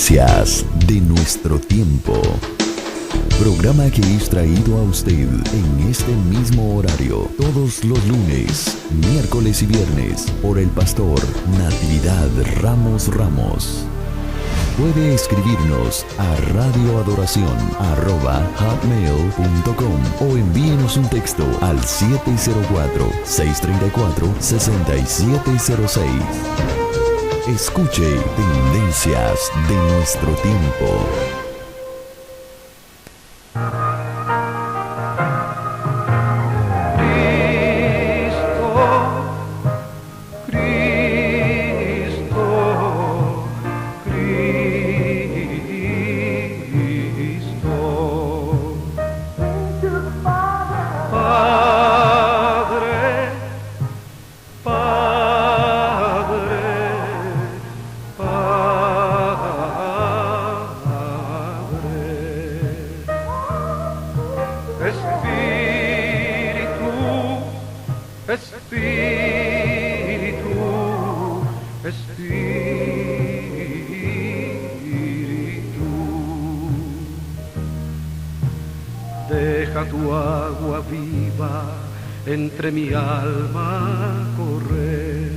Tendencias de nuestro tiempo. Programa que es traído a usted en este mismo horario todos los lunes, miércoles y viernes por el pastor Natividad Ramos Ramos. Puede escribirnos a radioadoración@hotmail.com o envíenos un texto al 704-634-6706. Escuche Tendencias de nuestro tiempo. Deja tu agua viva entre mi alma correr.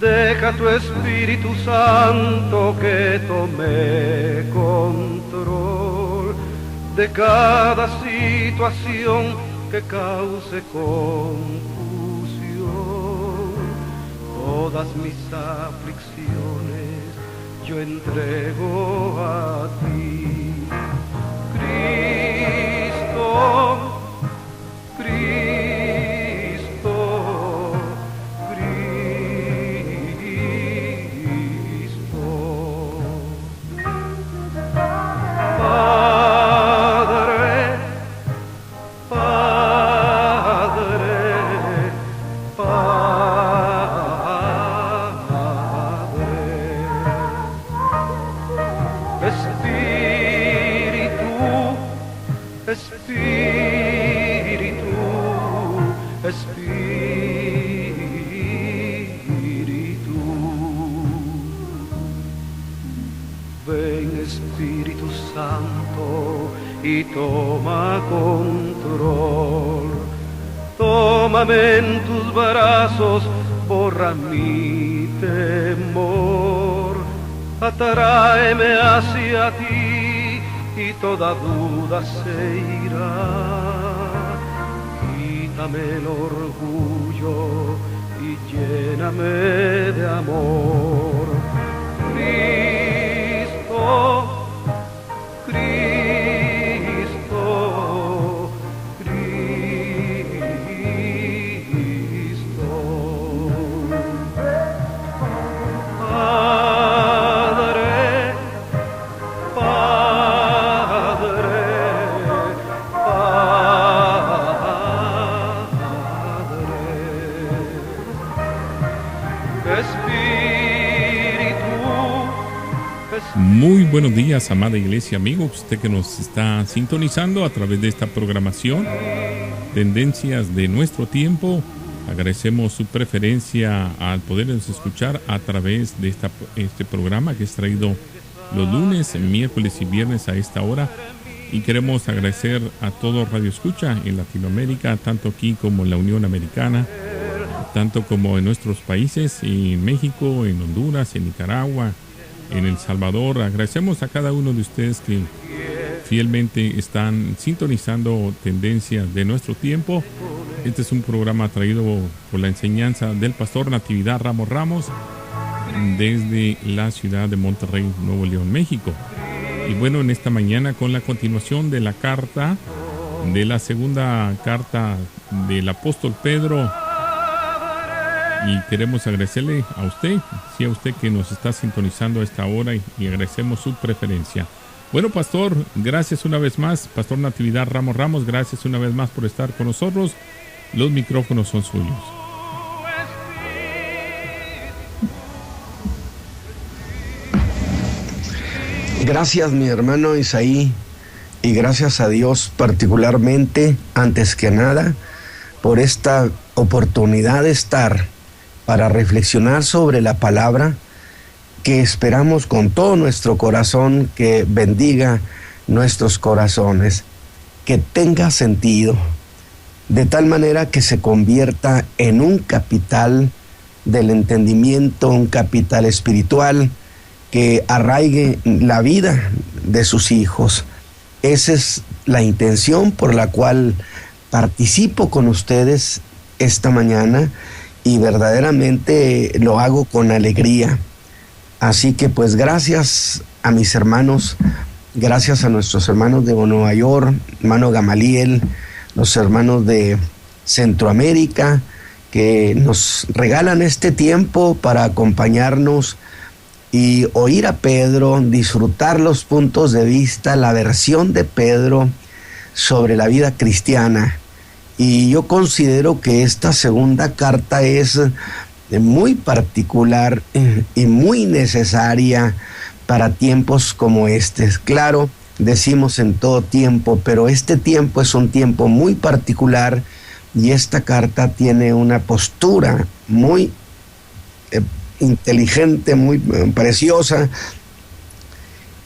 Deja tu Espíritu Santo que tome control de cada situación que cause confusión. Todas mis aflicciones yo entrego a ti. Ven Espíritu Santo y toma control. Tómame en tus brazos, borra mi temor. Atráeme hacia ti y toda duda se irá. Quítame el orgullo y lléname de amor. Muy buenos días, amada iglesia, amigo, usted que nos está sintonizando a través de esta programación, Tendencias de nuestro tiempo. Agradecemos su preferencia al podernos escuchar a través de este programa que es traído los lunes, miércoles y viernes a esta hora. Y queremos agradecer a todo Radio Escucha en Latinoamérica, tanto aquí como en la Unión Americana, tanto como en nuestros países, en México, en Honduras, en Nicaragua, en El Salvador. Agradecemos a cada uno de ustedes que fielmente están sintonizando Tendencias de nuestro tiempo. Este es un programa traído por la enseñanza del pastor Natividad Ramos Ramos desde la ciudad de Monterrey, Nuevo León, México. Y bueno, en esta mañana con la continuación de la carta, de la segunda carta del apóstol Pedro. Y queremos agradecerle a usted, sí, a usted que nos está sintonizando a esta hora y agradecemos su preferencia. Bueno, pastor, gracias una vez más, pastor Natividad Ramos Ramos, gracias una vez más por estar con nosotros. Los micrófonos son suyos. Gracias, mi hermano Isaí, y gracias a Dios particularmente, antes que nada, por esta oportunidad de estar para reflexionar sobre la palabra que esperamos con todo nuestro corazón que bendiga nuestros corazones, que tenga sentido, de tal manera que se convierta en un capital del entendimiento, un capital espiritual que arraigue la vida de sus hijos. Esa es la intención por la cual participo con ustedes esta mañana y verdaderamente lo hago con alegría. Así que pues gracias a mis hermanos, gracias a nuestros hermanos de Nueva York, hermano Gamaliel, los hermanos de Centroamérica, que nos regalan este tiempo para acompañarnos y oír a Pedro, disfrutar los puntos de vista, la versión de Pedro sobre la vida cristiana. Y yo considero que esta segunda carta es muy particular y muy necesaria para tiempos como este. Claro, decimos en todo tiempo, pero este tiempo es un tiempo muy particular y esta carta tiene una postura muy inteligente, muy preciosa,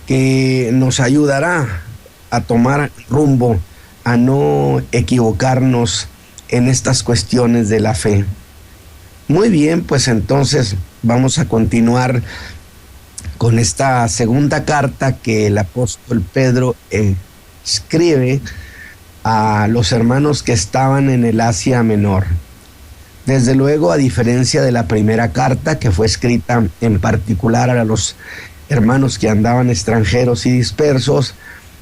que nos ayudará a tomar rumbo, a no equivocarnos en estas cuestiones de la fe. Muy bien, pues entonces vamos a continuar con esta segunda carta que el apóstol Pedro escribe a los hermanos que estaban en el Asia Menor. Desde luego, a diferencia de la primera carta, que fue escrita en particular a los hermanos que andaban extranjeros y dispersos,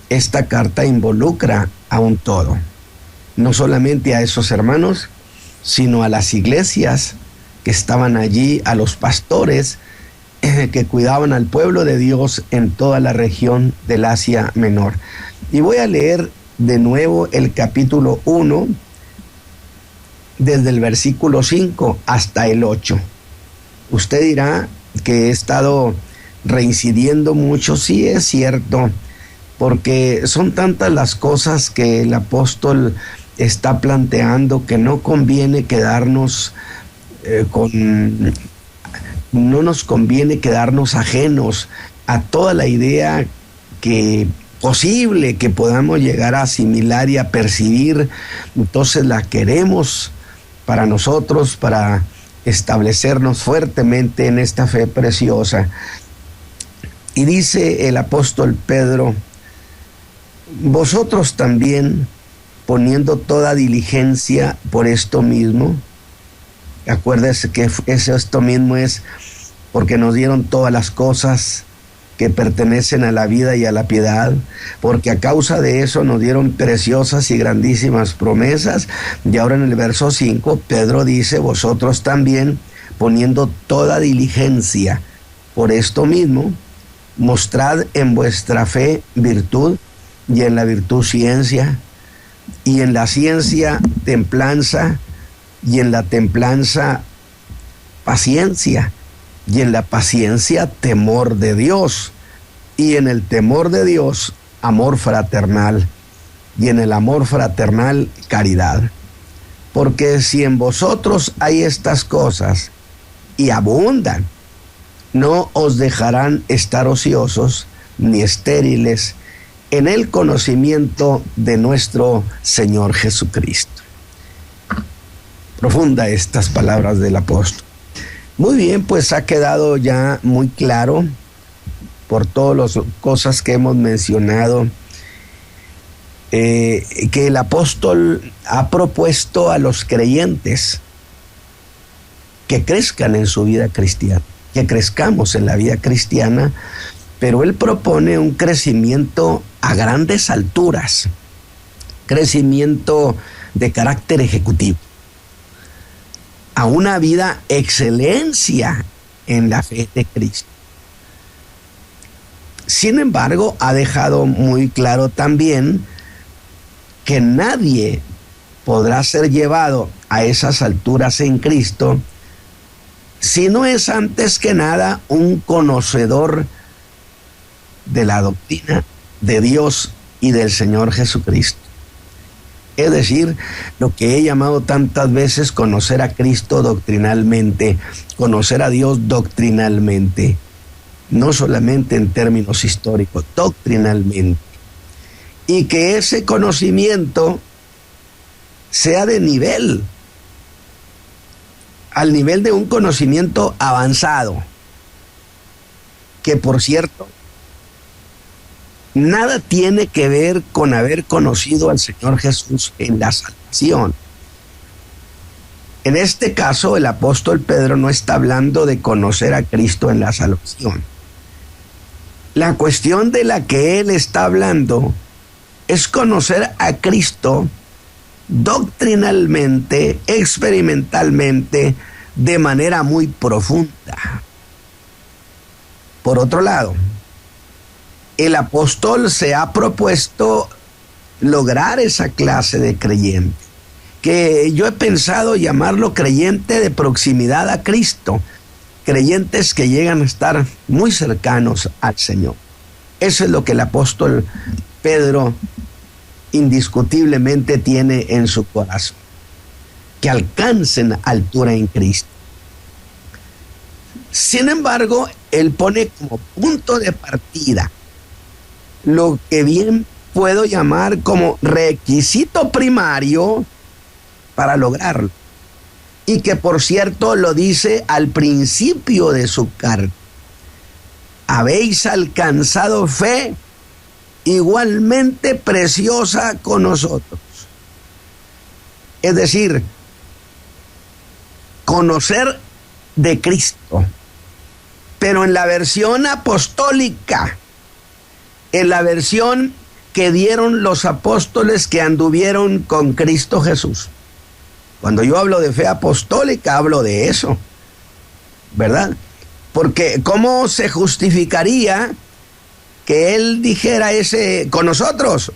esta carta involucra a un todo. No solamente a esos hermanos, sino a las iglesias que estaban allí, a los pastores que cuidaban al pueblo de Dios en toda la región del Asia Menor. Y voy a leer de nuevo el capítulo 1, desde el versículo 5 hasta el 8. Usted dirá que he estado reincidiendo mucho. Sí, es cierto, porque son tantas las cosas que el apóstol está planteando que no conviene quedarnos no nos conviene quedarnos ajenos a toda la idea que posible que podamos llegar a asimilar y a percibir. Entonces la queremos para nosotros, para establecernos fuertemente en esta fe preciosa. Y dice el apóstol Pedro: vosotros también, poniendo toda diligencia por esto mismo. Acuérdese que esto mismo es porque nos dieron todas las cosas que pertenecen a la vida y a la piedad, porque a causa de eso nos dieron preciosas y grandísimas promesas. Y ahora en el verso 5, Pedro dice: vosotros también, poniendo toda diligencia por esto mismo, mostrad en vuestra fe virtud, y en la virtud ciencia, y en la ciencia templanza, y en la templanza paciencia, y en la paciencia temor de Dios, y en el temor de Dios amor fraternal, y en el amor fraternal caridad. Porque si en vosotros hay estas cosas y abundan, no os dejarán estar ociosos ni estériles en el conocimiento de nuestro Señor Jesucristo. Profunda estas palabras del apóstol. Muy bien, pues ha quedado ya muy claro por todas las cosas que hemos mencionado, que el apóstol ha propuesto a los creyentes que crezcan en su vida cristiana, que crezcamos en la vida cristiana, pero él propone un crecimiento a grandes alturas, crecimiento de carácter ejecutivo, a una vida excelencia en la fe de Cristo. Sin embargo, ha dejado muy claro también que nadie podrá ser llevado a esas alturas en Cristo si no es antes que nada un conocedor de la doctrina de Dios y del Señor Jesucristo. Es decir, lo que he llamado tantas veces conocer a Cristo doctrinalmente, conocer a Dios doctrinalmente. no solamente en términos históricos, doctrinalmente. Y que ese conocimiento sea de nivel, al nivel de un conocimiento avanzado, que por cierto, nada tiene que ver con haber conocido al Señor Jesús en la salvación. En este caso, el apóstol Pedro no está hablando de conocer a Cristo en la salvación. La cuestión de la que él está hablando es conocer a Cristo doctrinalmente, experimentalmente, de manera muy profunda. Por otro lado, el apóstol se ha propuesto lograr esa clase de creyente, que yo he pensado llamarlo creyente de proximidad a Cristo, creyentes que llegan a estar muy cercanos al Señor. Eso es lo que el apóstol Pedro indiscutiblemente tiene en su corazón, que alcancen altura en Cristo. Sin embargo, él pone como punto de partida lo que bien puedo llamar como requisito primario para lograrlo, y que por cierto lo dice al principio de su carta: habéis alcanzado fe igualmente preciosa con nosotros. Es decir, conocer de Cristo, pero en la versión apostólica, en la versión que dieron los apóstoles que anduvieron con Cristo Jesús. Cuando yo hablo de fe apostólica, hablo de eso, ¿verdad? Porque ¿cómo se justificaría que él dijera ese con nosotros?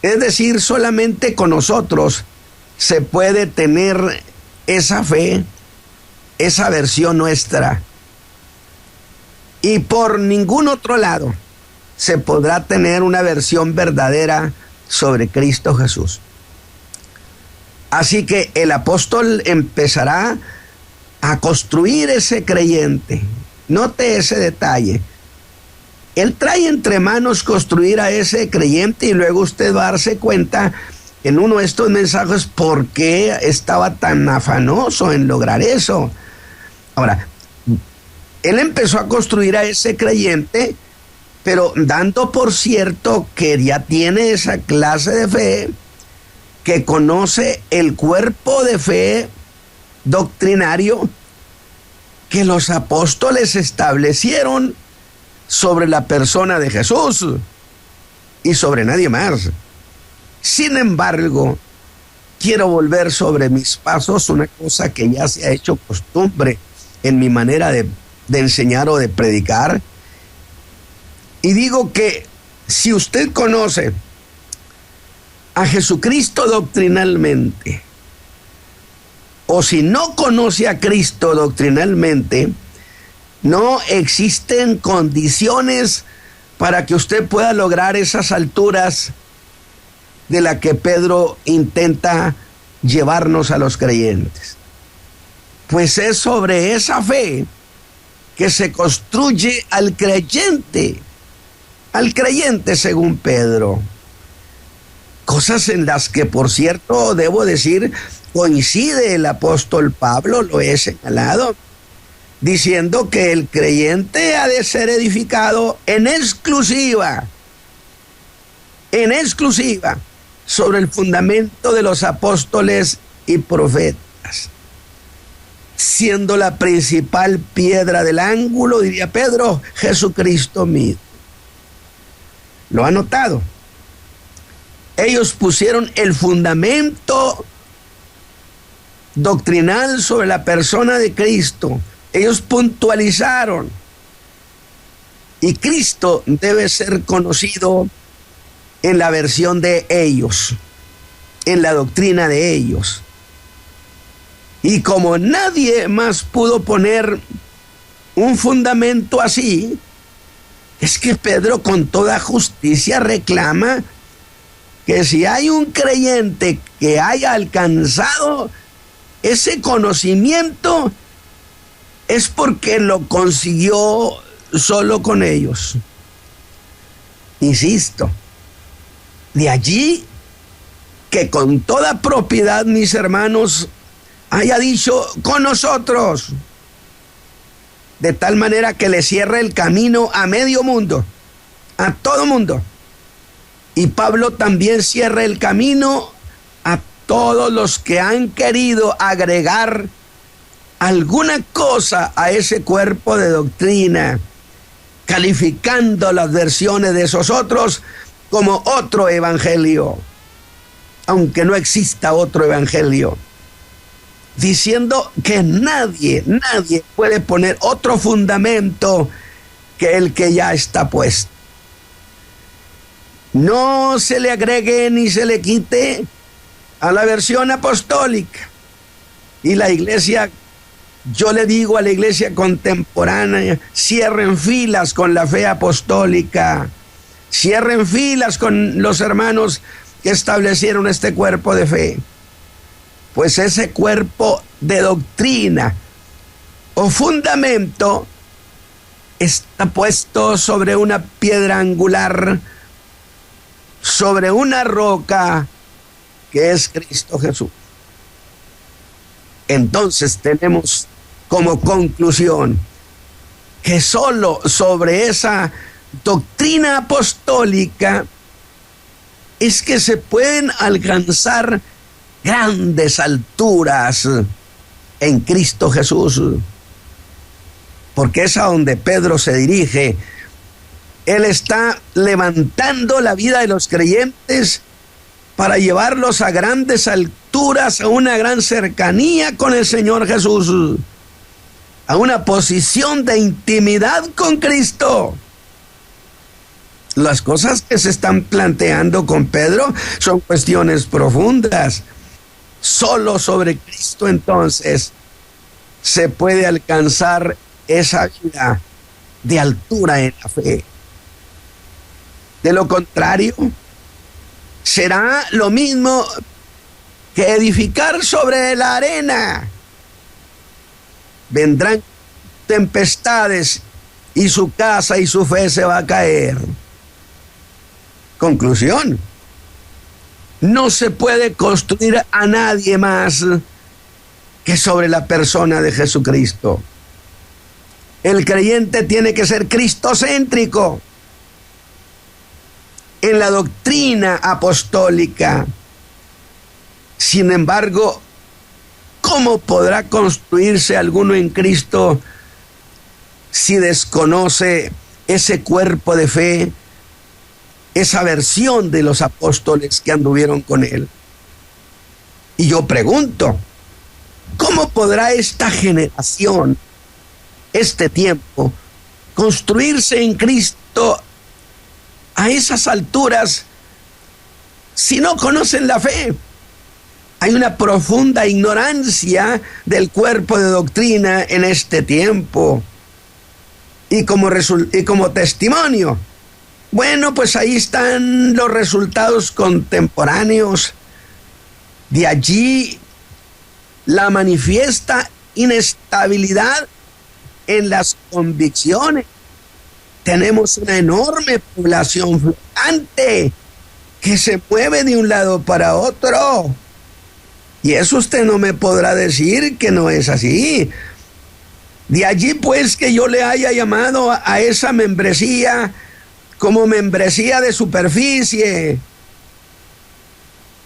Es decir, solamente con nosotros se puede tener esa fe, esa versión nuestra, y por ningún otro lado se podrá tener una versión verdadera sobre Cristo Jesús. Así que el apóstol empezará a construir ese creyente. Note ese detalle. Él trae entre manos construir a ese creyente, y luego usted va a darse cuenta en uno de estos mensajes por qué estaba tan afanoso en lograr eso. Ahora, él empezó a construir a ese creyente, pero dando por cierto que ya tiene esa clase de fe, que conoce el cuerpo de fe doctrinario que los apóstoles establecieron sobre la persona de Jesús y sobre nadie más. Sin embargo, quiero volver sobre mis pasos una cosa que ya se ha hecho costumbre en mi manera de enseñar o de predicar. Y digo que si usted conoce a Jesucristo doctrinalmente, o si no conoce a Cristo doctrinalmente, no existen condiciones para que usted pueda lograr esas alturas de la que Pedro intenta llevarnos a los creyentes. Pues es sobre esa fe que se construye al creyente según Pedro. Cosas en las que, por cierto, debo decir, coincide el apóstol Pablo, lo he señalado, diciendo que el creyente ha de ser edificado en exclusiva, sobre el fundamento de los apóstoles y profetas, siendo la principal piedra del ángulo, diría Pedro, Jesucristo mismo. ¿Lo ha notado? Ellos pusieron el fundamento doctrinal sobre la persona de Cristo. Ellos puntualizaron. Y Cristo debe ser conocido en la versión de ellos, en la doctrina de ellos. Y como nadie más pudo poner un fundamento así, es que Pedro con toda justicia reclama que si hay un creyente que haya alcanzado ese conocimiento, es porque lo consiguió solo con ellos. Insisto, de allí que con toda propiedad, mis hermanos, haya dicho con nosotros, de tal manera que le cierre el camino a medio mundo, a todo mundo. Y Pablo también cierra el camino a todos los que han querido agregar alguna cosa a ese cuerpo de doctrina, calificando las versiones de esos otros como otro evangelio, aunque no exista otro evangelio, diciendo que nadie puede poner otro fundamento que el que ya está puesto. No se le agregue ni se le quite a la versión apostólica. Y la iglesia, yo le digo a la iglesia contemporánea, cierren filas con la fe apostólica, cierren filas con los hermanos que establecieron este cuerpo de fe. Pues ese cuerpo de doctrina o fundamento está puesto sobre una piedra angular, sobre una roca que es Cristo Jesús. Entonces tenemos como conclusión que solo sobre esa doctrina apostólica es que se pueden alcanzar grandes alturas en Cristo Jesús, porque es a donde Pedro se dirige. Él está levantando la vida de los creyentes para llevarlos a grandes alturas, a una gran cercanía con el Señor Jesús, a una posición de intimidad con Cristo. Las cosas que se están planteando con Pedro son cuestiones profundas. Solo sobre Cristo entonces se puede alcanzar esa vida de altura en la fe. De lo contrario, será lo mismo que edificar sobre la arena. Vendrán tempestades y su casa y su fe se va a caer. Conclusión: no se puede construir a nadie más que sobre la persona de Jesucristo. El creyente tiene que ser cristocéntrico en la doctrina apostólica. Sin embargo, ¿cómo podrá construirse alguno en Cristo si desconoce ese cuerpo de fe, esa versión de los apóstoles que anduvieron con él? Y yo pregunto, ¿cómo podrá esta generación, este tiempo, construirse en Cristo a esas alturas si no conocen la fe? Hay una profunda ignorancia del cuerpo de doctrina en este tiempo. Y como testimonio, bueno, pues ahí están los resultados contemporáneos. De allí la manifiesta inestabilidad en las convicciones. Tenemos una enorme población flotante que se mueve de un lado para otro. Y eso usted no me podrá decir que no es así. De allí pues que yo le haya llamado a esa membresía como membresía de superficie.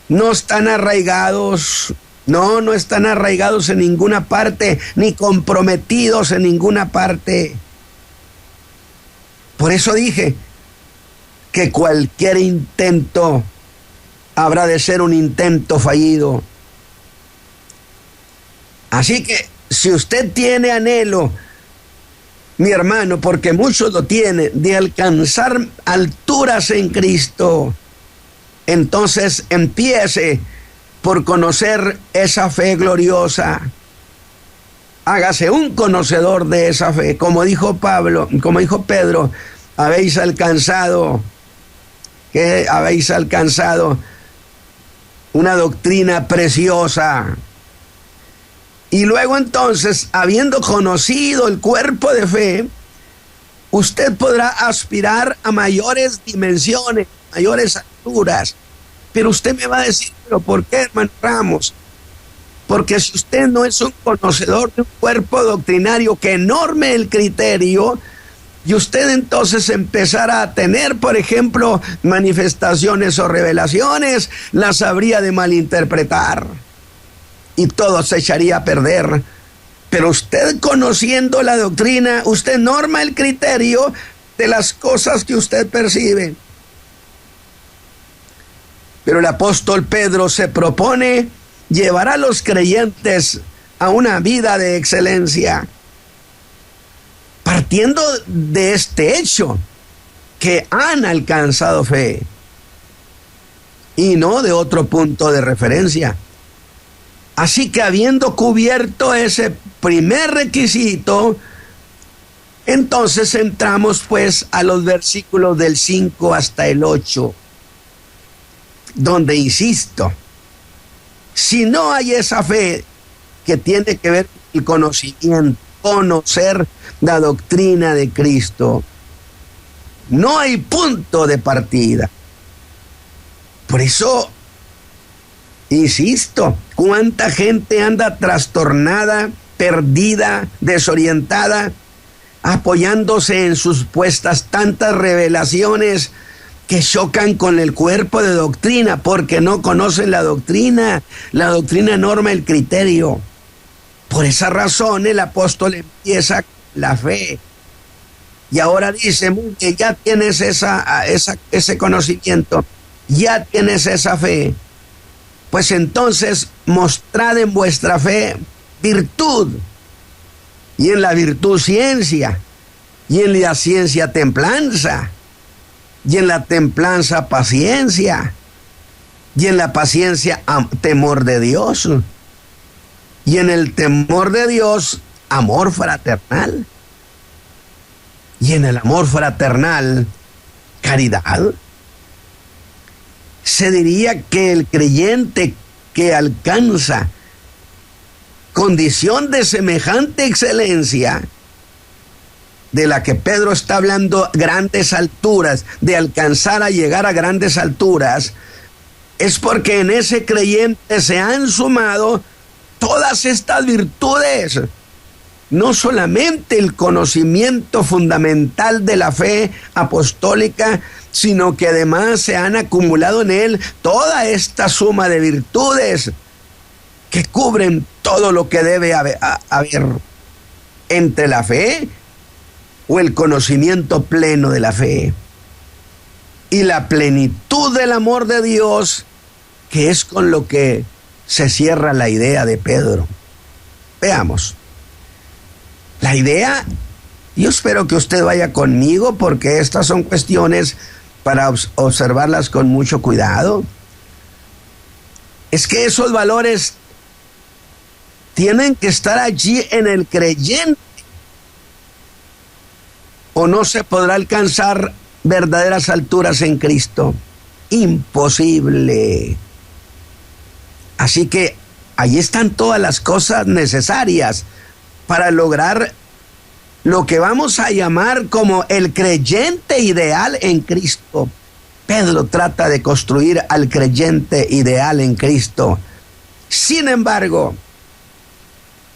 No están arraigados, no están arraigados en ninguna parte, ni comprometidos en ninguna parte. Por eso dije que cualquier intento habrá de ser un intento fallido. Así que si usted tiene anhelo, mi hermano, porque muchos lo tienen, de alcanzar alturas en Cristo, entonces empiece por conocer esa fe gloriosa. Hágase un conocedor de esa fe. Como dijo Pedro, habéis alcanzado una doctrina preciosa. Y luego entonces, habiendo conocido el cuerpo de fe, usted podrá aspirar a mayores dimensiones, mayores alturas. Pero usted me va a decir, ¿pero por qué, hermano Ramos? Porque si usted no es un conocedor de un cuerpo doctrinario que norme el criterio, y usted entonces empezara a tener, por ejemplo, manifestaciones o revelaciones, las habría de malinterpretar y todo se echaría a perder. Pero usted, conociendo la doctrina, usted norma el criterio de las cosas que usted percibe. Pero el apóstol Pedro se propone llevar a los creyentes a una vida de excelencia, partiendo de este hecho, que han alcanzado fe, y no de otro punto de referencia. Así que, habiendo cubierto ese primer requisito, entonces entramos pues a los versículos del 5 hasta el 8, donde insisto, si no hay esa fe que tiene que ver con el conocimiento, conocer la doctrina de Cristo, no hay punto de partida. Por eso, insisto, cuánta gente anda trastornada, perdida, desorientada, apoyándose en sus supuestas tantas revelaciones que chocan con el cuerpo de doctrina, porque no conocen la doctrina. La doctrina norma el criterio. Por esa razón el apóstol empieza con la fe. Y ahora dice, muy bien, ya tienes ese conocimiento, ya tienes esa fe. Pues entonces mostrad en vuestra fe virtud, y en la virtud ciencia, y en la ciencia templanza, y en la templanza paciencia, y en la paciencia temor de Dios, y en el temor de Dios amor fraternal, y en el amor fraternal caridad. Se diría que el creyente que alcanza condición de semejante excelencia, de la que Pedro está hablando, grandes alturas, de alcanzar a llegar a grandes alturas, es porque en ese creyente se han sumado todas estas virtudes. No solamente el conocimiento fundamental de la fe apostólica, sino que además se han acumulado en él toda esta suma de virtudes que cubren todo lo que debe haber entre la fe o el conocimiento pleno de la fe y la plenitud del amor de Dios, que es con lo que se cierra la idea de Pedro. Veamos. La idea, yo espero que usted vaya conmigo, porque estas son cuestiones para observarlas con mucho cuidado. Es que esos valores tienen que estar allí en el creyente, o no se podrá alcanzar verdaderas alturas en Cristo. Imposible. Así que ahí están todas las cosas necesarias para lograr lo que vamos a llamar como el creyente ideal en Cristo. Pedro trata de construir al creyente ideal en Cristo. Sin embargo,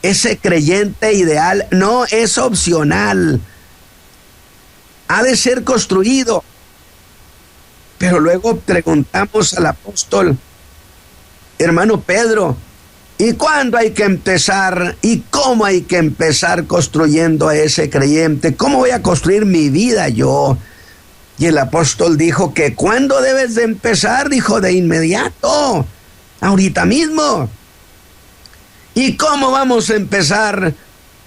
ese creyente ideal no es opcional. Ha de ser construido. Pero luego preguntamos al apóstol, hermano Pedro, ¿y cuándo hay que empezar? ¿Y cómo hay que empezar construyendo a ese creyente? ¿Cómo voy a construir mi vida yo? Y el apóstol dijo que ¿cuándo debes de empezar? Dijo, de inmediato, ahorita mismo. ¿Y cómo vamos a empezar?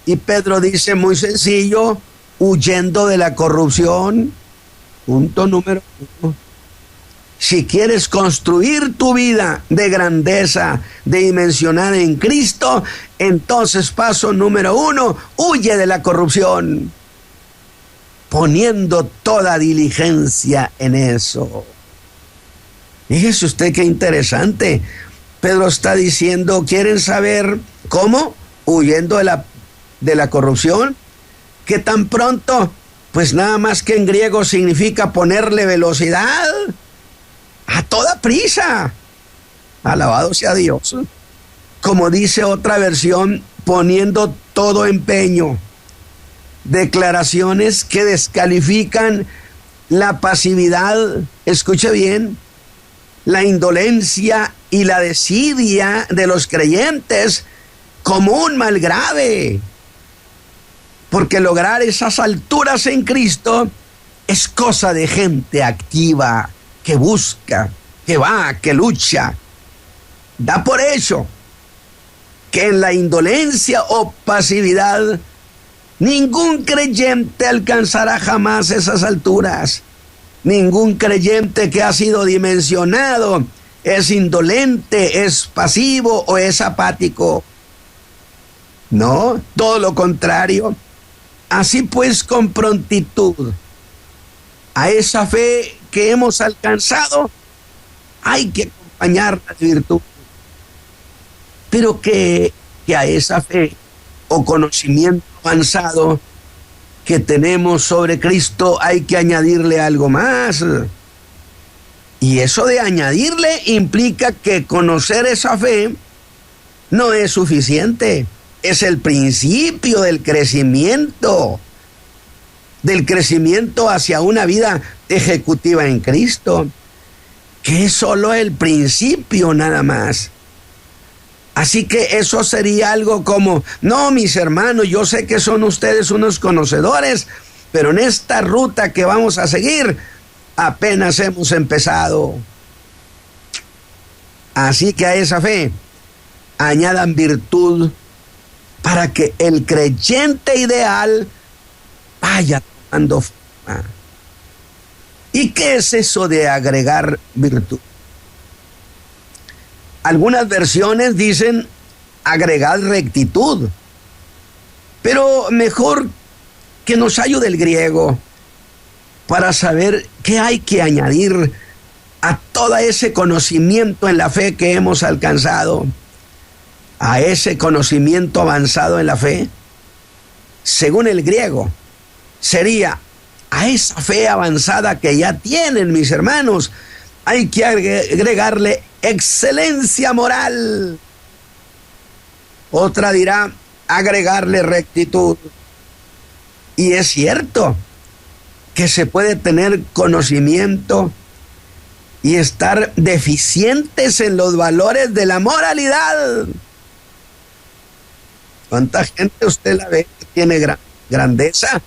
Y Pedro dice, muy sencillo, huyendo de la corrupción. Punto número 1. Si quieres construir tu vida de grandeza, de dimensionada en Cristo, entonces paso número 1, huye de la corrupción, poniendo toda diligencia en eso. Fíjese usted qué interesante. Pedro está diciendo, ¿quieren saber cómo? huyendo de la corrupción, que tan pronto, pues nada más que en griego significa ponerle velocidad, a toda prisa. Alabado sea Dios. Como dice otra versión, poniendo todo empeño. Declaraciones que descalifican la pasividad, escuche bien, la indolencia y la desidia de los creyentes como un mal grave. Porque lograr esas alturas en Cristo es cosa de gente activa, que busca, que va, que lucha. Da por hecho que en la indolencia o pasividad ningún creyente alcanzará jamás esas alturas. Ningún creyente que ha sido dimensionado es indolente, es pasivo o es apático. No, todo lo contrario. Así pues, con prontitud, a esa fe que hemos alcanzado, hay que acompañarla de virtud. Pero que a esa fe o conocimiento avanzado que tenemos sobre Cristo hay que añadirle algo más. Y eso de añadirle implica que conocer esa fe no es suficiente. Es el principio del crecimiento hacia una vida ejecutiva en Cristo, que es solo el principio nada más. Así que eso sería algo como, no, mis hermanos, yo sé que son ustedes unos conocedores, pero en esta ruta que vamos a seguir, apenas hemos empezado. Así que a esa fe añadan virtud para que el creyente ideal vaya tomando forma. ¿Y qué es eso de agregar virtud? Algunas versiones dicen agregar rectitud, pero mejor que nos ayude el griego para saber qué hay que añadir a todo ese conocimiento en la fe que hemos alcanzado, a ese conocimiento avanzado en la fe. Según el griego, sería a esa fe avanzada que ya tienen, mis hermanos, hay que agregarle excelencia moral. Otra dirá agregarle rectitud. Y es cierto que se puede tener conocimiento y estar deficientes en los valores de la moralidad. ¿Cuánta gente usted la ve que tiene grandeza,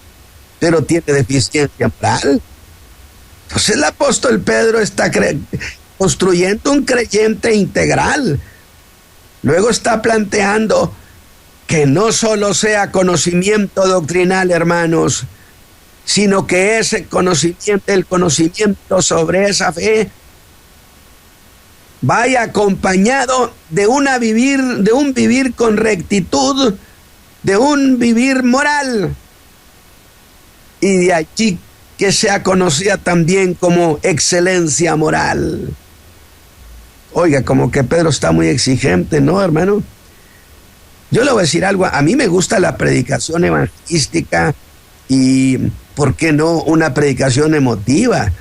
pero tiene deficiencia moral? Entonces el apóstol Pedro está construyendo un creyente integral. Luego está planteando que no solo sea conocimiento doctrinal, hermanos, sino que ese conocimiento, el conocimiento sobre esa fe, vaya acompañado de un vivir con rectitud, de un vivir moral, y de allí que sea conocida también como excelencia moral. Oiga, como que Pedro está muy exigente, ¿no, hermano? Yo le voy a decir algo, a mí me gusta la predicación evangelística y, ¿por qué no, una predicación emotiva?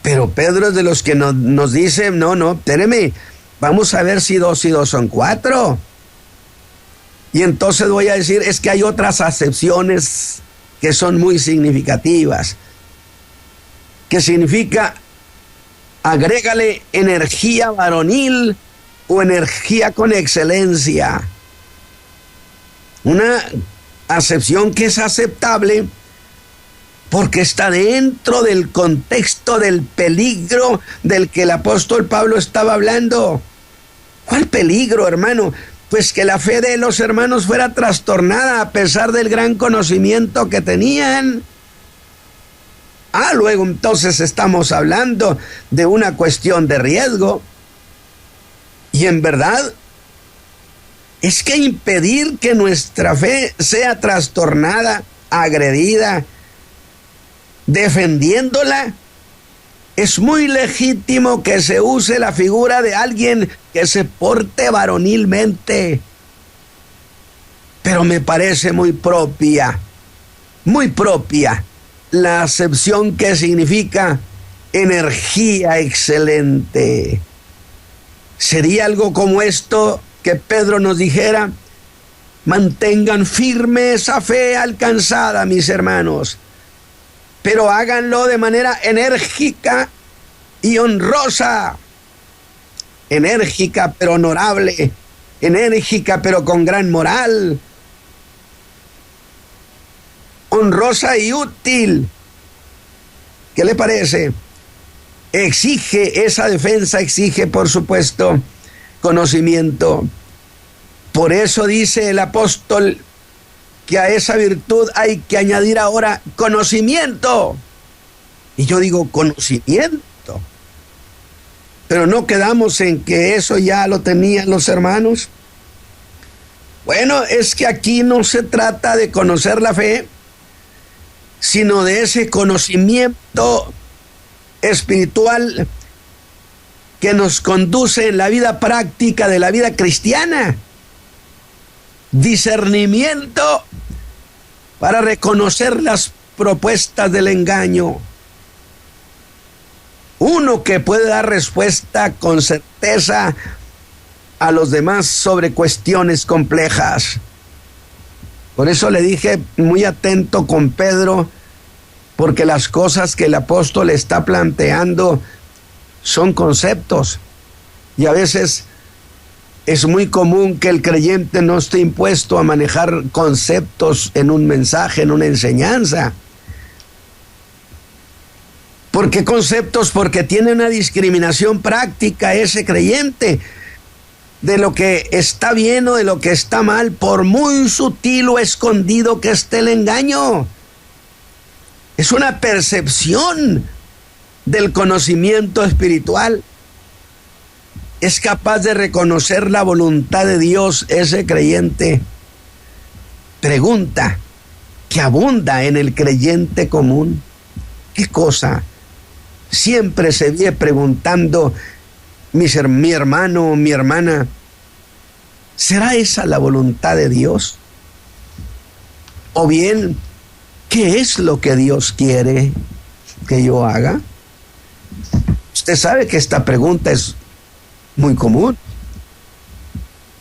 Pero Pedro es de los que nos dice, no, espéreme, vamos a ver si 2 y 2 son 4. Y entonces voy a decir, es que hay otras acepciones que son muy significativas, que significa agrégale energía varonil o energía con excelencia. Una acepción que es aceptable porque está dentro del contexto del peligro del que el apóstol Pablo estaba hablando. ¿Cuál peligro, hermano? Pues que la fe de los hermanos fuera trastornada a pesar del gran conocimiento que tenían. Luego entonces estamos hablando de una cuestión de riesgo. Y en verdad es que impedir que nuestra fe sea trastornada, agredida, defendiéndola, es muy legítimo que se use la figura de alguien que se porte varonilmente. pero me parece muy propia la acepción que significa energía excelente. Sería algo como esto que Pedro nos dijera: mantengan firme esa fe alcanzada, mis hermanos, pero háganlo de manera enérgica y honrosa. Enérgica pero honorable, enérgica pero con gran moral, honrosa y útil. ¿Qué le parece? Esa defensa exige, por supuesto, conocimiento. Por eso dice el apóstol que a esa virtud hay que añadir ahora conocimiento. Y yo digo conocimiento. Pero no quedamos en que eso ya lo tenían los hermanos. Bueno, es que aquí no se trata de conocer la fe, sino de ese conocimiento espiritual que nos conduce en la vida práctica de la vida cristiana. Discernimiento para reconocer las propuestas del engaño. Uno que puede dar respuesta con certeza a los demás sobre cuestiones complejas. Por eso le dije muy atento con Pedro, porque las cosas que el apóstol está planteando son conceptos. Y a veces es muy común que el creyente no esté impuesto a manejar conceptos en un mensaje, en una enseñanza. ¿Por qué conceptos? Porque tiene una discriminación práctica ese creyente de lo que está bien o de lo que está mal, por muy sutil o escondido que esté el engaño. Es una percepción del conocimiento espiritual. Es capaz de reconocer la voluntad de Dios ese creyente. Pregunta que abunda en el creyente común. ¿Qué cosa? Siempre se viene preguntando mi hermano, mi hermana, ¿será esa la voluntad de Dios? O bien, ¿qué es lo que Dios quiere que yo haga? Usted sabe que esta pregunta es muy común,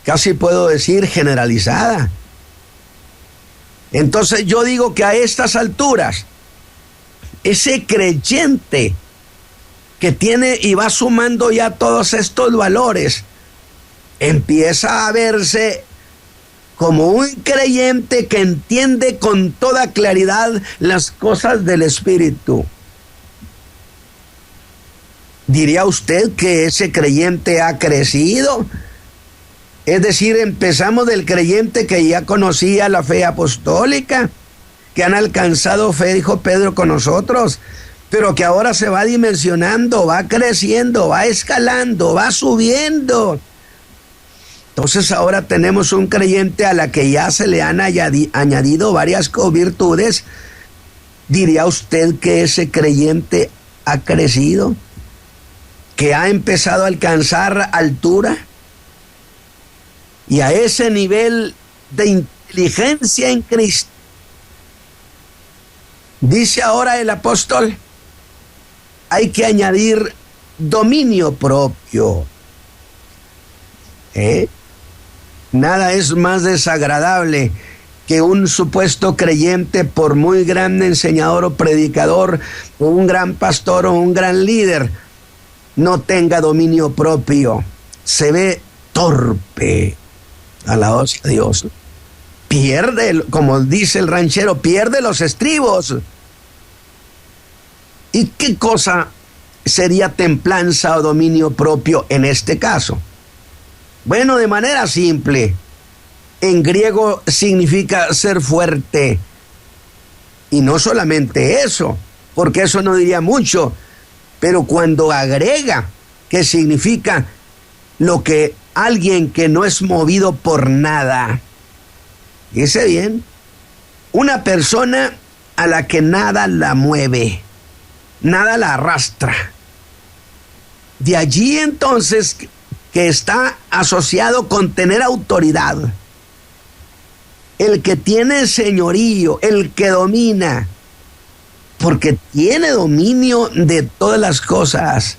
casi puedo decir generalizada. Entonces yo digo que a estas alturas, ese creyente que tiene y va sumando ya todos estos valores, empieza a verse como un creyente que entiende con toda claridad las cosas del Espíritu. ¿Diría usted que ese creyente ha crecido? Es decir, empezamos del creyente que ya conocía la fe apostólica, que han alcanzado fe, dijo Pedro, con nosotros, pero que ahora se va dimensionando, va creciendo, va escalando, va subiendo. Entonces ahora tenemos un creyente a la que ya se le han añadido varias virtudes. ¿Diría usted que ese creyente ha crecido? ¿Que ha empezado a alcanzar altura? Y a ese nivel de inteligencia en Cristo, dice ahora el apóstol, hay que añadir dominio propio. Nada es más desagradable que un supuesto creyente, por muy gran enseñador o predicador, o un gran pastor o un gran líder, no tenga dominio propio. Se ve torpe. Alabado sea Dios. Pierde, como dice el ranchero, pierde los estribos. ¿Y qué cosa sería templanza o dominio propio en este caso? Bueno, de manera simple, en griego significa ser fuerte. Y no solamente eso, porque eso no diría mucho, pero cuando agrega que significa lo que alguien que no es movido por nada. Fíjese bien, una persona a la que nada la mueve, nada la arrastra. De allí entonces que está asociado con tener autoridad. el que tiene señorío, el que domina, porque tiene dominio de todas las cosas.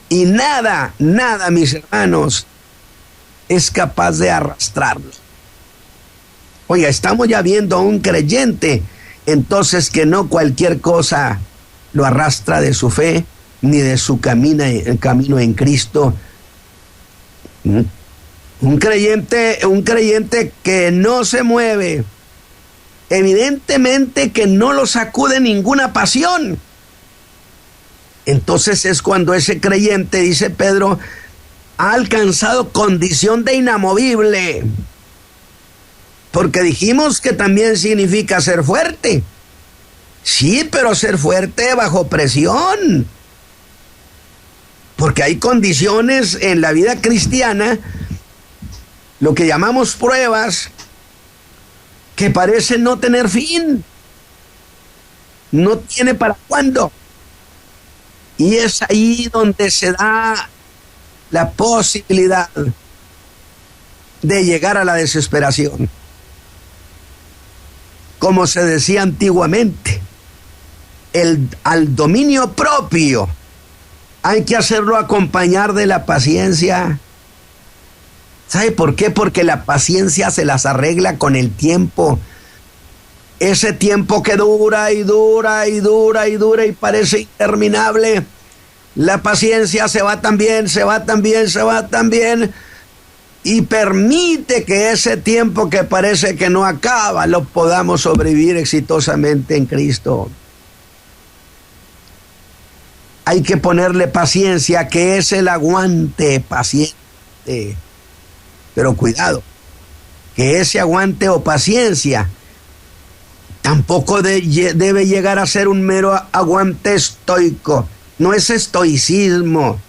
Y nada, nada, mis hermanos, es capaz de arrastrarlo. Oiga, estamos ya viendo a un creyente, entonces, que no cualquier cosa lo arrastra de su fe, ni de su camino en Cristo. Un creyente que no se mueve, evidentemente que no lo sacude ninguna pasión. Entonces es cuando ese creyente, dice Pedro, ha alcanzado condición de inamovible. Porque dijimos que también significa ser fuerte. Sí, pero ser fuerte bajo presión. Porque hay condiciones en la vida cristiana, lo que llamamos pruebas, que parecen no tener fin. No tiene para cuándo. Y es ahí donde se da la posibilidad de llegar a la desesperación. Como se decía antiguamente, al dominio propio hay que hacerlo acompañar de la paciencia. ¿Sabe por qué? Porque la paciencia se las arregla con el tiempo. Ese tiempo que dura y dura y dura y dura y parece interminable. La paciencia se va también, se va también, se va también. Y permite que ese tiempo que parece que no acaba, lo podamos sobrevivir exitosamente en Cristo. Hay que ponerle paciencia, que es el aguante paciente. Pero cuidado, que ese aguante o paciencia tampoco debe llegar a ser un mero aguante estoico. No es estoicismo,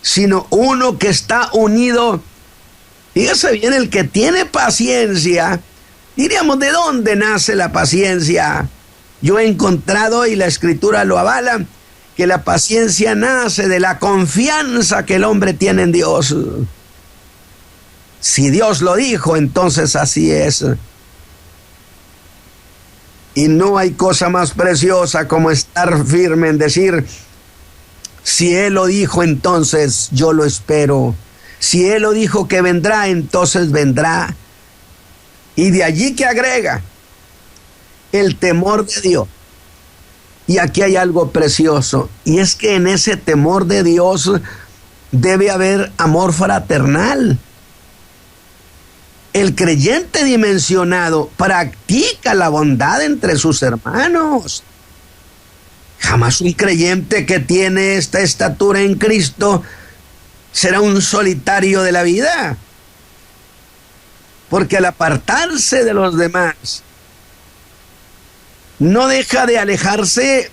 sino uno que está unido. Fíjese bien, el que tiene paciencia, diríamos, ¿de dónde nace la paciencia? Yo he encontrado, y la Escritura lo avala, que la paciencia nace de la confianza que el hombre tiene en Dios. Si Dios lo dijo, entonces así es. Y no hay cosa más preciosa como estar firme en decir, si Él lo dijo, entonces yo lo espero. Si Él lo dijo que vendrá, entonces vendrá. Y de allí que agrega el temor de Dios. Y aquí hay algo precioso, y es que en ese temor de Dios debe haber amor fraternal. El creyente dimensionado practica la bondad entre sus hermanos. Jamás un creyente que tiene esta estatura en Cristo será un solitario de la vida. Porque al apartarse de los demás, no deja de alejarse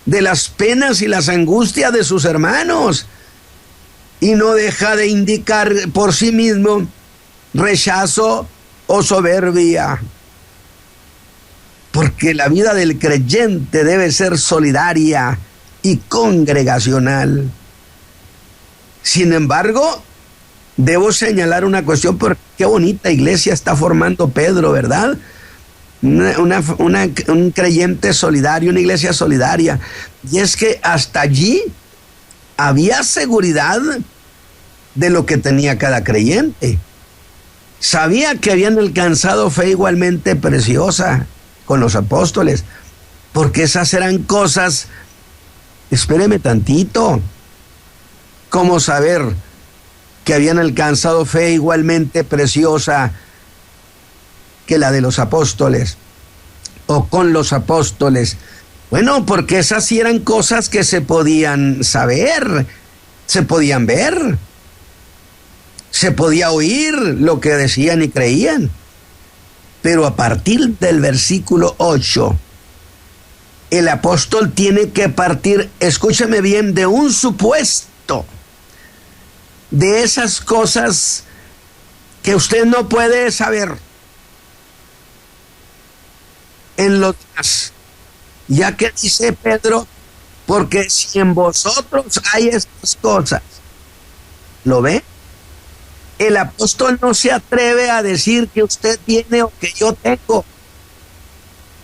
de las penas y las angustias de sus hermanos. Y no deja de indicar por sí mismo rechazo o soberbia. Porque la vida del creyente debe ser solidaria y congregacional. Sin embargo, debo señalar una cuestión, porque qué bonita iglesia está formando Pedro, ¿verdad? Un creyente solidario, una iglesia solidaria. Y es que hasta allí había seguridad de lo que tenía cada creyente. Sabía que habían alcanzado fe igualmente preciosa con los apóstoles, porque esas eran cosas, espéreme tantito, como saber que habían alcanzado fe igualmente preciosa que la de los apóstoles, o con los apóstoles. Bueno, porque esas sí eran cosas que se podían saber, se podían ver, se podía oír lo que decían y creían. Pero a partir del versículo 8, el apóstol tiene que partir, escúcheme bien, de un supuesto, de esas cosas que usted no puede saber en los demás. Ya que dice Pedro, porque si en vosotros hay estas cosas, ¿lo ve? el apóstol no se atreve a decir que usted tiene o que yo tengo.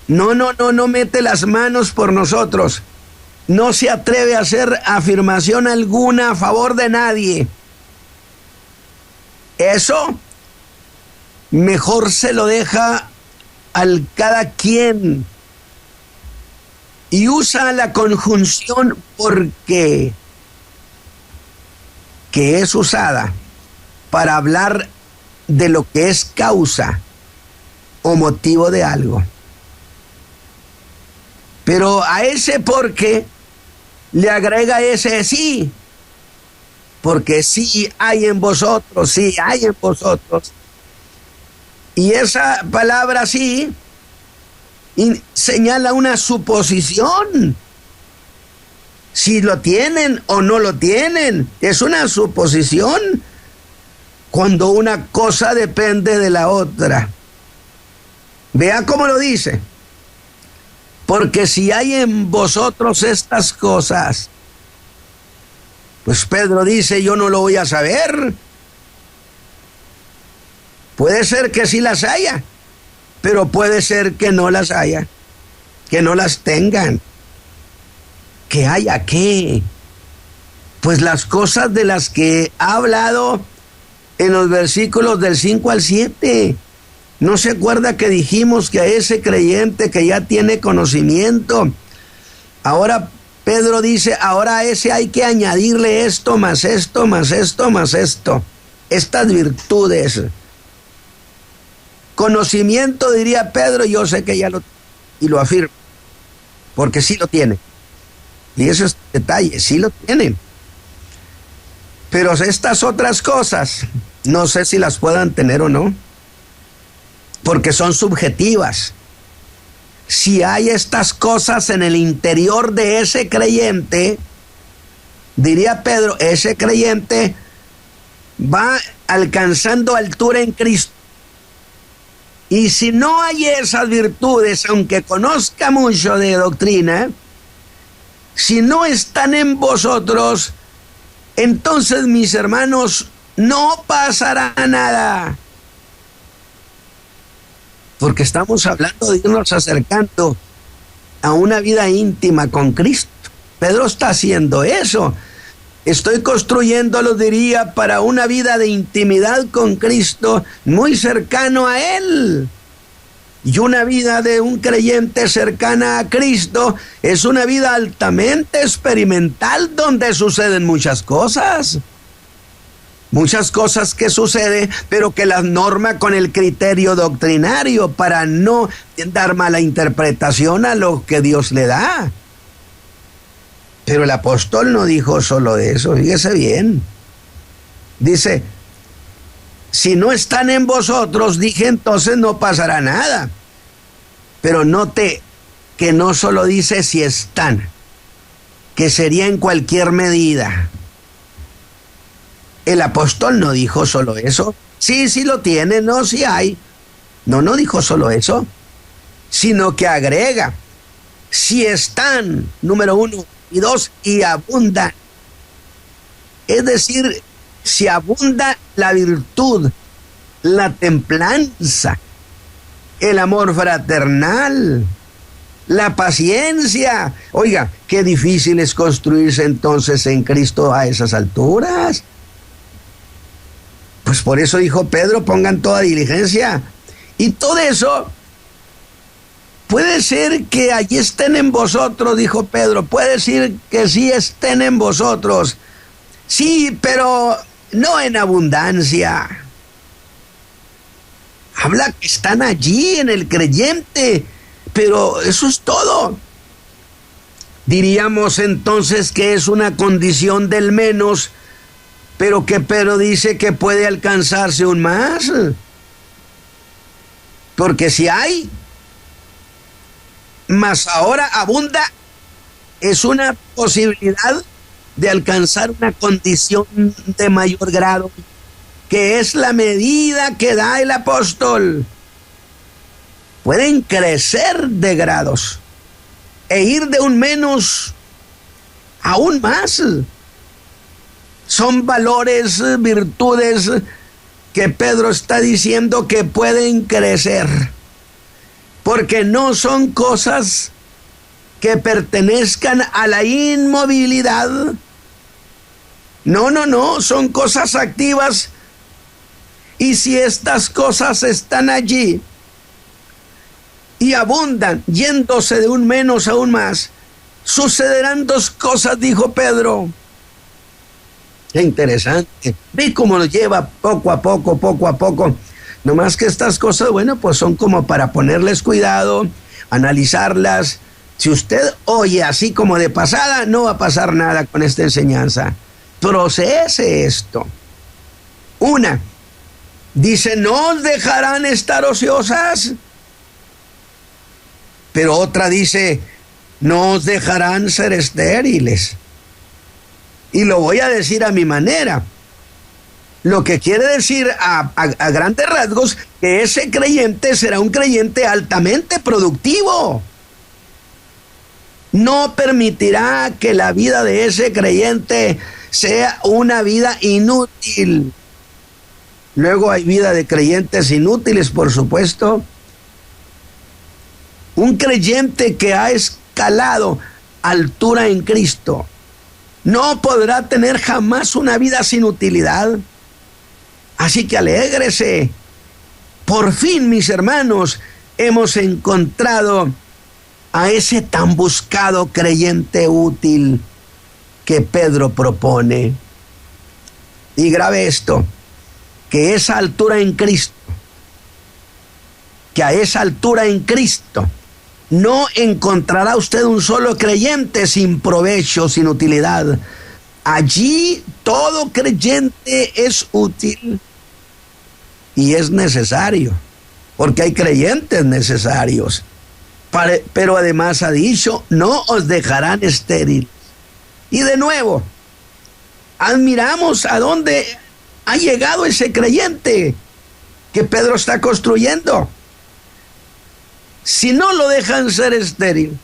No mete las manos por nosotros. No se atreve a hacer afirmación alguna a favor de nadie. Eso mejor se lo deja al cada quien. Y usa la conjunción porque, que es usada para hablar de lo que es causa o motivo de algo. Pero a ese porque le agrega ese sí, porque sí hay en vosotros, sí hay en vosotros. Y esa palabra sí señala una suposición. Si lo tienen o no lo tienen, es una suposición cuando una cosa depende de la otra. Vea cómo lo dice. Porque si hay en vosotros estas cosas, pues Pedro dice, yo no lo voy a saber. Puede ser que sí las haya, pero puede ser que no las haya, que no las tengan. ¿Que haya qué? Pues las cosas de las que ha hablado en los versículos del 5 al 7. ¿No se acuerda que dijimos que a ese creyente que ya tiene conocimiento, ahora Pedro dice, ahora a ese hay que añadirle esto, más esto, más esto, más esto, estas virtudes? Conocimiento, diría Pedro, yo sé que ya lo, y lo afirmo, porque sí lo tiene. Y eso es detalle, sí lo tiene. Pero estas otras cosas, no sé si las puedan tener o no, porque son subjetivas. Si hay estas cosas en el interior de ese creyente, diría Pedro, ese creyente va alcanzando altura en Cristo. Y si no hay esas virtudes, aunque conozca mucho de doctrina, si no están en vosotros, entonces, mis hermanos, no pasará nada. Porque estamos hablando de irnos acercando a una vida íntima con Cristo. Pedro está haciendo eso. Estoy construyendo, lo diría, para una vida de intimidad con Cristo, muy cercano a Él. Y una vida de un creyente cercana a Cristo es una vida altamente experimental donde suceden muchas cosas. Muchas cosas que suceden, pero que las norma con el criterio doctrinario para no dar mala interpretación a lo que Dios le da. Pero el apóstol no dijo solo eso, fíjese bien. Dice, si no están en vosotros, dije, entonces no pasará nada. Pero note que no solo dice si están, que sería en cualquier medida. El apóstol no dijo solo eso. Sí, sí lo tiene, no, sí hay. No dijo solo eso, sino que agrega, si están, número 1, y 2, y abundan. Es decir, si abunda la virtud, la templanza, el amor fraternal, la paciencia. Oiga, qué difícil es construirse entonces en Cristo a esas alturas. Pues por eso dijo Pedro, pongan toda diligencia. Y todo eso puede ser que allí estén en vosotros, dijo Pedro. Puede ser que sí estén en vosotros. Sí, pero no en abundancia. Habla que están allí en el creyente, pero eso es todo. Diríamos entonces que es una condición del menos, pero que Pedro dice que puede alcanzarse un más. Porque si hay, más ahora abunda, es una posibilidad de alcanzar una condición de mayor grado, que es la medida que da el apóstol. Pueden crecer de grados e ir de un menos a un más. Son valores, virtudes que Pedro está diciendo que pueden crecer, porque no son cosas que pertenezcan a la inmovilidad. No, son cosas activas. Y si estas cosas están allí y abundan, yéndose de un menos a un más, sucederán dos cosas, dijo Pedro. Qué interesante. Ve cómo lo lleva poco a poco. No más que estas cosas, bueno, pues son como para ponerles cuidado, analizarlas. Si usted oye así como de pasada, no va a pasar nada con esta enseñanza. Procese esto. Una, dice, no os dejarán estar ociosas. Pero otra dice, no os dejarán ser estériles. Y lo voy a decir a mi manera. Lo que quiere decir a grandes rasgos que ese creyente será un creyente altamente productivo. No permitirá que la vida de ese creyente sea una vida inútil. Luego hay vida de creyentes inútiles, por supuesto. Un creyente que ha escalado altura en Cristo no podrá tener jamás una vida sin utilidad. Así que alégrese. Por fin, mis hermanos, hemos encontrado a ese tan buscado creyente útil que Pedro propone. Y grave esto, que esa altura en Cristo, que a esa altura en Cristo no encontrará usted un solo creyente sin provecho, sin utilidad. Allí todo creyente es útil y es necesario, porque hay creyentes necesarios. Pero además ha dicho, no os dejarán estériles. Y de nuevo, admiramos a dónde ha llegado ese creyente que Pedro está construyendo. Si no lo dejan ser estéril,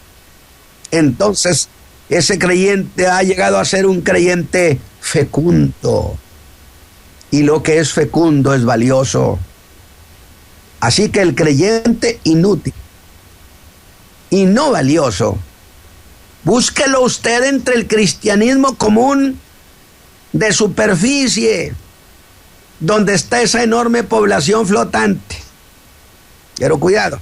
entonces ese creyente ha llegado a ser un creyente fecundo. Y lo que es fecundo es valioso. Así que el creyente inútil y no valioso, búsquelo usted entre el cristianismo común de superficie, donde está esa enorme población flotante. Pero cuidado.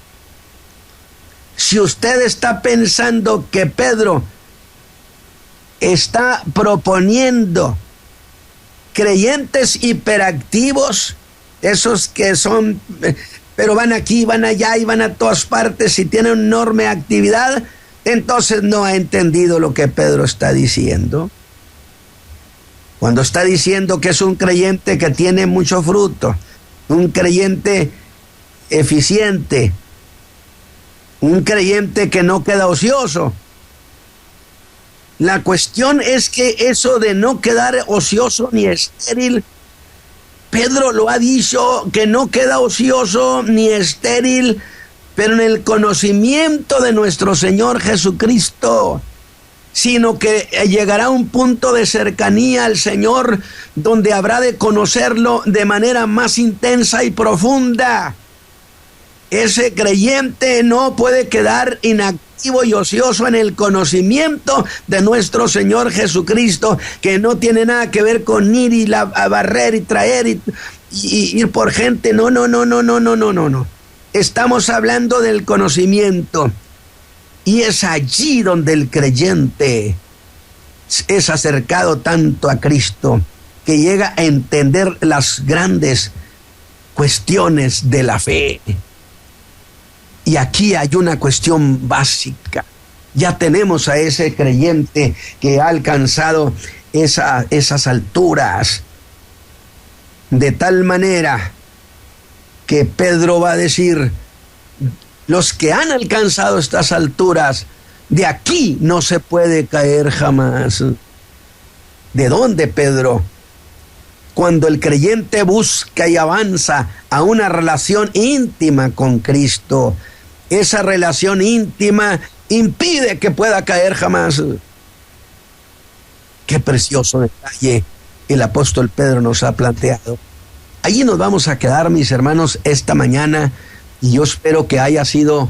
Si usted está pensando que Pedro está proponiendo creyentes hiperactivos, esos que son, pero van aquí, van allá y van a todas partes y tienen una enorme actividad, entonces no ha entendido lo que Pedro está diciendo. Cuando está diciendo que es un creyente que tiene mucho fruto, un creyente eficiente, un creyente que no queda ocioso. La cuestión es que eso de no quedar ocioso ni estéril, Pedro lo ha dicho, que no queda ocioso ni estéril, pero en el conocimiento de nuestro Señor Jesucristo, sino que llegará a un punto de cercanía al Señor donde habrá de conocerlo de manera más intensa y profunda. Ese creyente no puede quedar inactivo y ocioso en el conocimiento de nuestro Señor Jesucristo, que no tiene nada que ver con ir y a barrer y traer y ir por gente. No. Estamos hablando del conocimiento. Y es allí donde el creyente es acercado tanto a Cristo, que llega a entender las grandes cuestiones de la fe. Y aquí hay una cuestión básica. Ya tenemos a ese creyente que ha alcanzado esas alturas, de tal manera que Pedro va a decir, los que han alcanzado estas alturas, de aquí no se puede caer jamás. ¿De dónde, Pedro? Cuando el creyente busca y avanza a una relación íntima con Cristo, esa relación íntima impide que pueda caer jamás. Qué precioso detalle el apóstol Pedro nos ha planteado. Allí nos vamos a quedar, mis hermanos, esta mañana, y yo espero que haya sido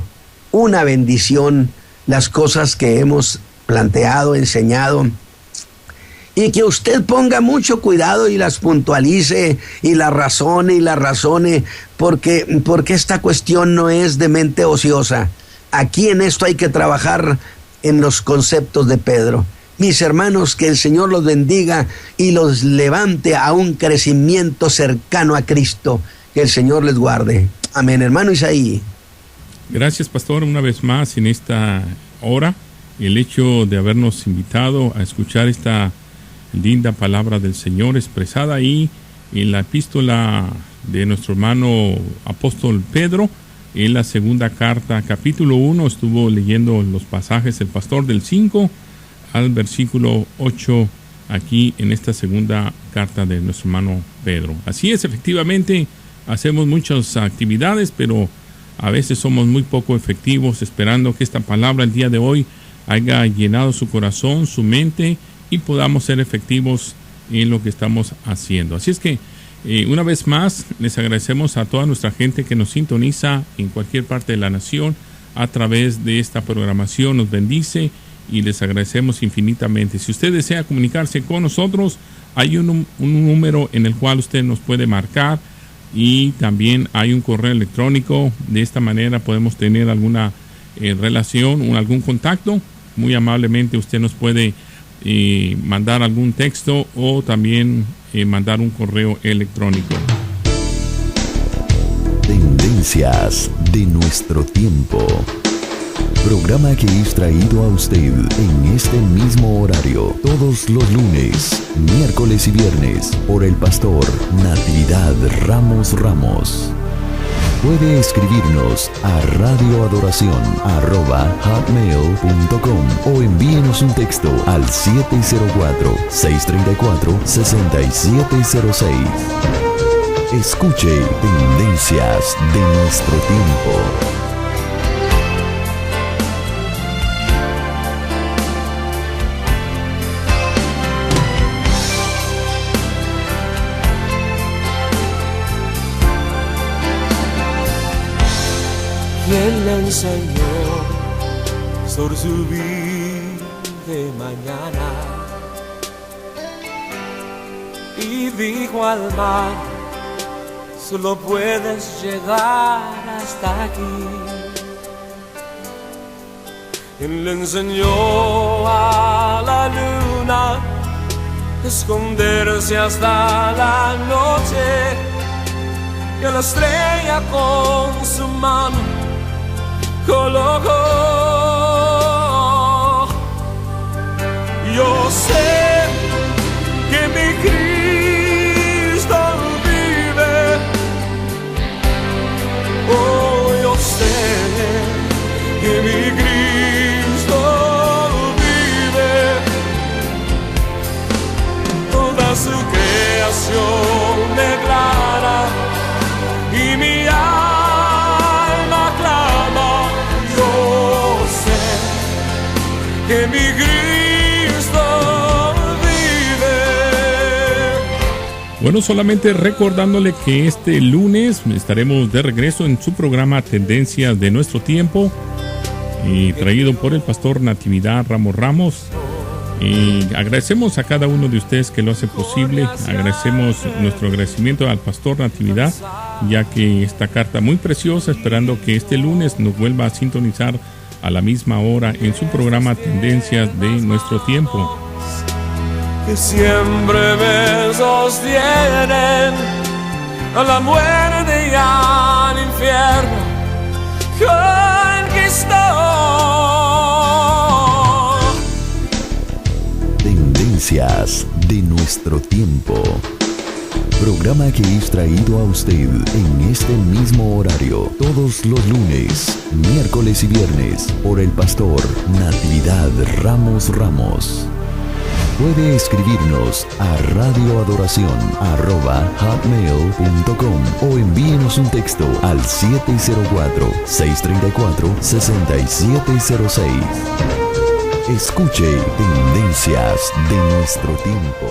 una bendición las cosas que hemos planteado, enseñado, y que usted ponga mucho cuidado y las puntualice y las razone, porque esta cuestión no es de mente ociosa. Aquí en esto hay que trabajar en los conceptos de Pedro. Mis hermanos, que el Señor los bendiga y los levante a un crecimiento cercano a Cristo. Que el Señor les guarde. Amén, hermano Isaí. Gracias, pastor, una vez más en esta hora. El hecho de habernos invitado a escuchar esta linda palabra del Señor expresada ahí en la epístola de nuestro hermano apóstol Pedro, en la segunda carta, capítulo 1, estuvo leyendo los pasajes el pastor del 5 al versículo 8, aquí en esta segunda carta de nuestro hermano Pedro. Así es, efectivamente, hacemos muchas actividades, pero a veces somos muy poco efectivos, esperando que esta palabra el día de hoy haya llenado su corazón, su mente, y podamos ser efectivos en lo que estamos haciendo. Así es que una vez más les agradecemos a toda nuestra gente que nos sintoniza en cualquier parte de la nación a través de esta programación. Nos bendice y les agradecemos infinitamente. Si usted desea comunicarse con nosotros, hay un número en el cual usted nos puede marcar, y también hay un correo electrónico. De esta manera podemos tener alguna relación o algún contacto. Muy amablemente usted nos puede mandar algún texto o también mandar un correo electrónico. Tendencias de nuestro tiempo. Programa que es traído a usted en este mismo horario todos los lunes, miércoles y viernes por el pastor Natividad Ramos. Puede escribirnos a radioadoración@hotmail.com o envíenos un texto al 704-634-6706. Escuche Tendencias de nuestro tiempo. ¿Quién le enseñó sobre su vida de mañana? Y dijo al mar, solo puedes llegar hasta aquí. ¿Quién le enseñó a la luna esconderse hasta la noche? Y a la estrella con su mano colocó. Yo sé que mi Cristo vive. Oh, yo sé que mi Cristo vive. Toda su creación declara y mi alma clama. Yo sé que mi Cristo vive. Bueno, solamente recordándole que este lunes estaremos de regreso en su programa Tendencias de nuestro tiempo, traído por el pastor Natividad Ramos. Y agradecemos a cada uno de ustedes que lo hace posible. Agradecemos nuestro agradecimiento al pastor Natividad, ya que esta carta muy preciosa, esperando que este lunes nos vuelva a sintonizar a la misma hora en su programa Tendencias de nuestro tiempo. Que siempre me sostienen a la muerte y al infierno conquistó. Tendencias de nuestro tiempo. Programa que es traído a usted en este mismo horario todos los lunes, miércoles y viernes por el pastor Natividad Ramos. Puede escribirnos a radioadoración@hotmail.com o envíenos un texto al 704-634-6706. Escuche Tendencias de nuestro tiempo.